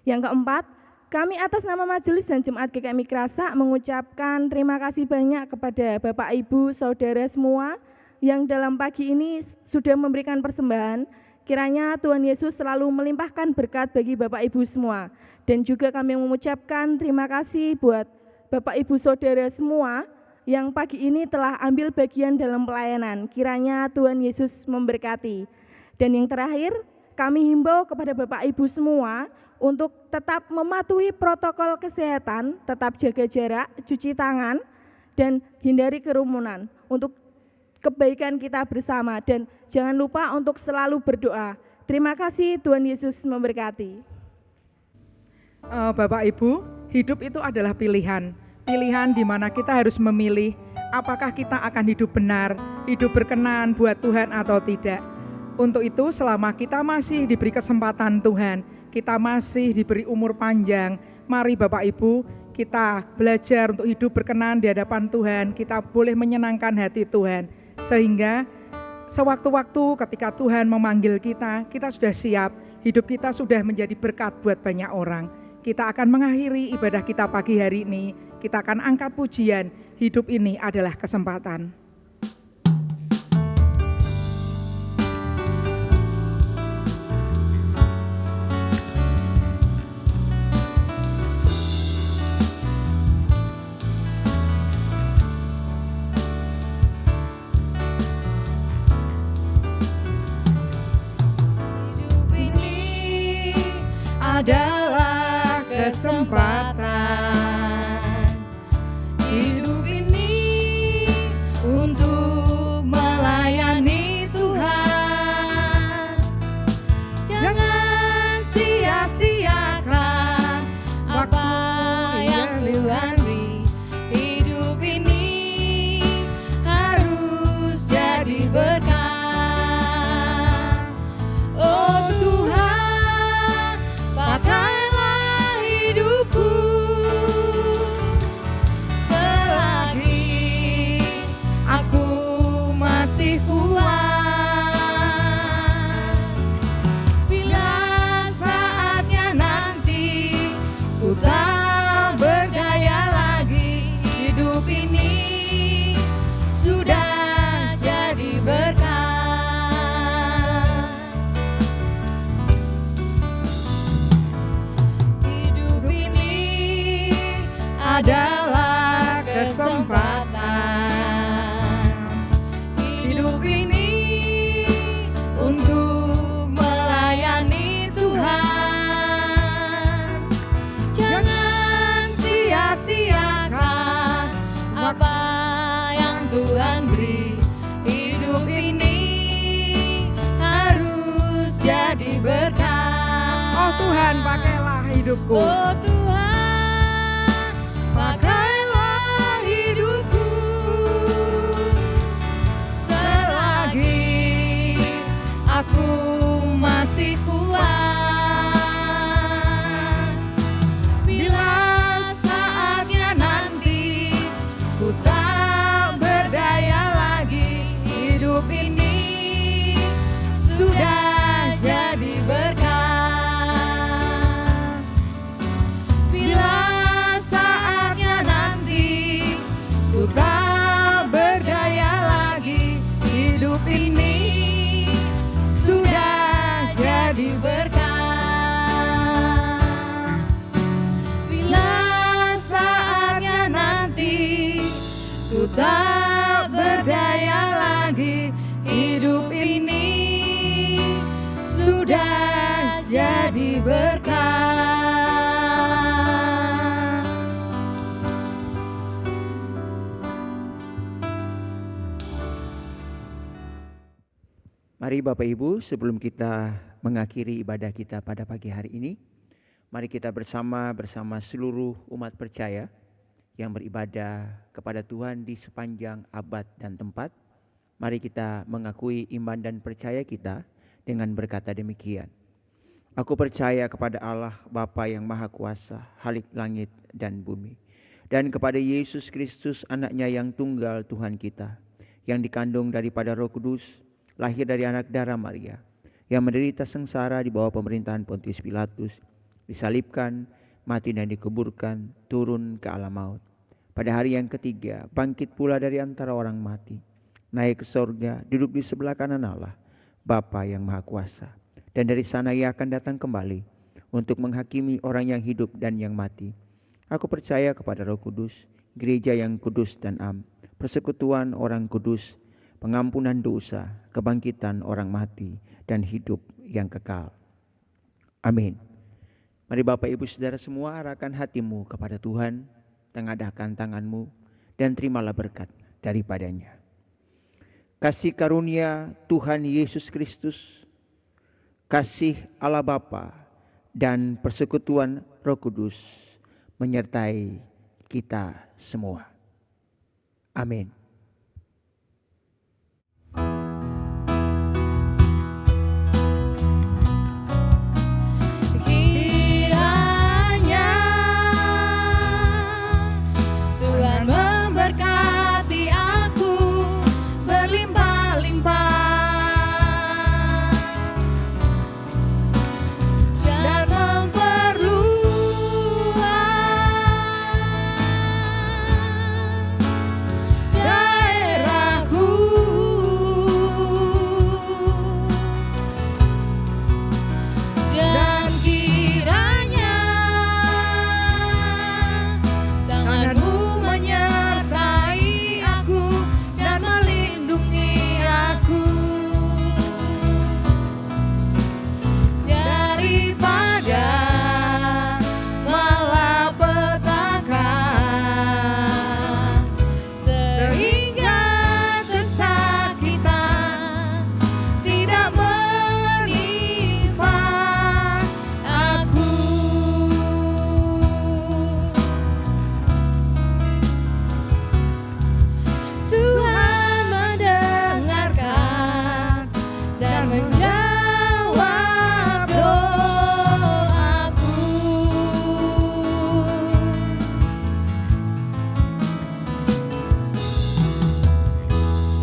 Yang keempat, kami atas nama Majelis dan Jemaat GKMI Krasa mengucapkan terima kasih banyak kepada Bapak Ibu Saudara semua yang dalam pagi ini sudah memberikan persembahan. Kiranya Tuhan Yesus selalu melimpahkan berkat bagi Bapak Ibu semua. Dan juga kami mengucapkan terima kasih buat Bapak Ibu Saudara semua yang pagi ini telah ambil bagian dalam pelayanan. Kiranya Tuhan Yesus memberkati. Dan yang terakhir, kami himbau kepada Bapak Ibu semua untuk tetap mematuhi protokol kesehatan, tetap jaga jarak, cuci tangan, dan hindari kerumunan untuk kebaikan kita bersama. Dan jangan lupa untuk selalu berdoa. Terima kasih, Tuhan Yesus memberkati. Bapak Ibu, hidup itu adalah pilihan. Pilihan di mana kita harus memilih apakah kita akan hidup benar, hidup berkenan buat Tuhan atau tidak. Untuk itu selama kita masih diberi kesempatan Tuhan, kita masih diberi umur panjang, mari Bapak Ibu kita belajar untuk hidup berkenan di hadapan Tuhan, kita boleh menyenangkan hati Tuhan. Sehingga sewaktu-waktu ketika Tuhan memanggil kita, kita sudah siap, hidup kita sudah menjadi berkat buat banyak orang. Kita akan mengakhiri ibadah kita pagi hari ini, kita akan angkat pujian, hidup ini adalah kesempatan. Hidup ini adalah kesempatan. Hidup ini untuk melayani Tuhan. Jangan sia-siakan apa yang Tuhan beri. Hidup ini harus jadi berkat. Oh Tuhan, pakailah hidupku selagi aku masih kuat. Bila saatnya nanti ku tak berdaya lagi, hidup ini sudah jadi berkat. Hidup ini adalah kesempatan. Hidup ini untuk melayani Tuhan. Jangan sia-siakan apa yang Tuhan beri. Hidup ini harus jadi berkat. Oh Tuhan, pakailah hidupku. Oh Tuhan, pakailah hidupku selagi aku masih kuat. Bila saatnya nanti ku tak berdaya lagi, hidup ini sudah jadi berkat. Bila saatnya nanti ku tak berdaya lagi, hidup ini sudah jadi berkat. Bila saatnya nanti ku tak berdaya lagi, hidup ini sudah jadi berkat. Mari Bapak Ibu, sebelum kita mengakhiri ibadah kita pada pagi hari ini, mari kita bersama seluruh umat percaya yang beribadah kepada Tuhan di sepanjang abad dan tempat, mari kita mengakui iman dan percaya kita dengan berkata demikian. Aku percaya kepada Allah Bapa yang Maha Kuasa, Khalik langit dan bumi, dan kepada Yesus Kristus anaknya yang tunggal Tuhan kita, yang dikandung daripada Roh Kudus, lahir dari anak darah Maria, yang menderita sengsara di bawah pemerintahan Pontius Pilatus, disalibkan, mati dan dikuburkan, turun ke alam maut. Pada hari yang ketiga, bangkit pula dari antara orang mati, naik ke sorga, duduk di sebelah kanan Allah, Bapa yang Maha Kuasa. Dan dari sana ia akan datang kembali untuk menghakimi orang yang hidup dan yang mati. Aku percaya kepada Roh Kudus, gereja yang kudus dan am, persekutuan orang kudus, pengampunan dosa, kebangkitan orang mati, dan hidup yang kekal. Amin. Mari Bapak Ibu Saudara semua arahkan hatimu kepada Tuhan, tengadahkan tanganmu, dan terimalah berkat daripadanya. Kasih karunia Tuhan Yesus Kristus, kasih Allah Bapa, dan persekutuan Roh Kudus menyertai kita semua. Amin. Kiranya Tuhan memberkati aku berlimpah-limpah dan memperluas daerahku, dan kiranya tanganmu menyertai aku dan melindungi aku daripada malapetaka, sehingga kesakitan tidak menimpa aku. Tuhan mendengarkan dan menjawab doaku.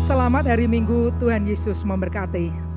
Selamat hari Minggu, Tuhan Yesus memberkati.